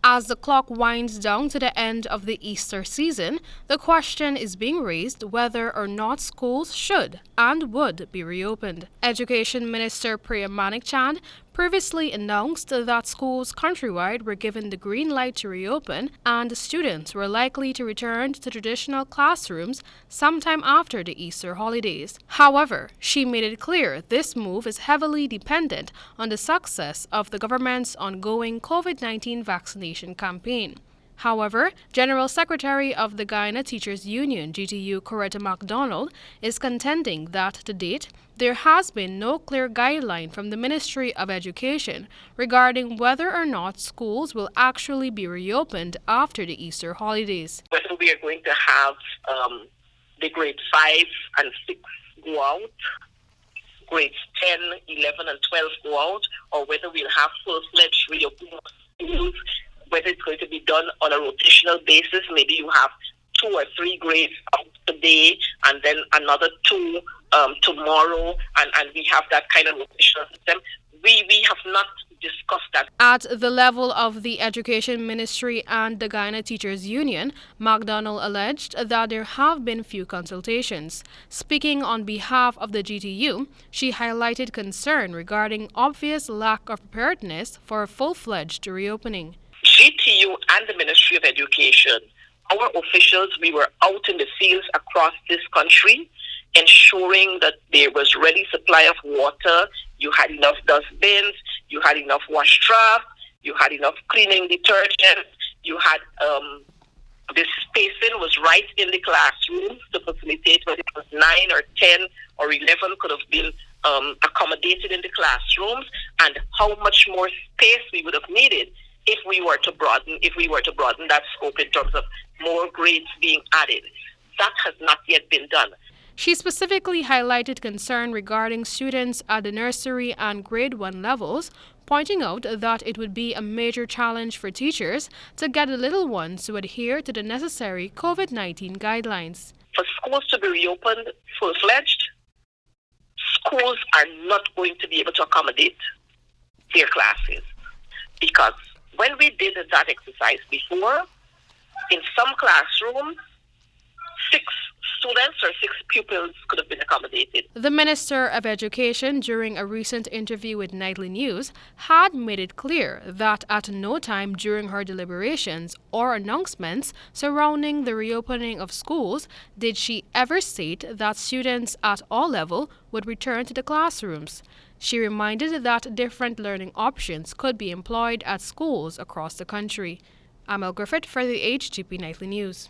As the clock winds down to the end of the Easter season, the question is being raised whether or not schools should and would be reopened. Education Minister Priya Manikchand previously announced that schools countrywide were given the green light to reopen and students were likely to return to traditional classrooms sometime after the Easter holidays. However, she made it clear this move is heavily dependent on the success of the government's ongoing COVID-19 vaccination campaign. However, General Secretary of the Guyana Teachers Union, GTU, Coretta MacDonald, is contending that to date, there has been no clear guideline from the Ministry of Education regarding whether or not schools will actually be reopened after the Easter holidays. Whether we are going to have the grade 5 and 6 go out, grades 10, 11, and 12 go out, or whether we'll have full-fledged reopening of schools, whether it's going to be done on a rotational basis. Maybe you have 2 or 3 grades out today and then another 2 tomorrow, and we have that kind of rotational system. We have not discussed that. At the level of the Education Ministry and the Guyana Teachers Union, MacDonald alleged that there have been few consultations. Speaking on behalf of the GTU, she highlighted concern regarding obvious lack of preparedness for a full-fledged reopening. GTU and the Ministry of Education, our officials, we were out in the fields across this country, ensuring that there was ready supply of water, you had enough dustbins, you had enough wash troughs, you had enough cleaning detergent, you had the spacing was right in the classrooms to facilitate whether it was 9 or 10 or 11 could have been accommodated in the classrooms, and how much more space we would have needed if we were to broaden that scope in terms of more grades being added. That has not yet been done. She specifically highlighted concern regarding students at the nursery and grade 1 levels, pointing out that it would be a major challenge for teachers to get the little ones to adhere to the necessary COVID-19 guidelines. For schools to be reopened full-fledged, schools are not going to be able to accommodate their classes, because when we did that exercise before, in some classrooms, 6 students or 6 pupils could have been accommodated. The Minister of Education, during a recent interview with Nightly News, had made it clear that at no time during her deliberations or announcements surrounding the reopening of schools did she ever state that students at all levels would return to the classrooms. She reminded that different learning options could be employed at schools across the country. Amel Griffith for the HGP Nightly News.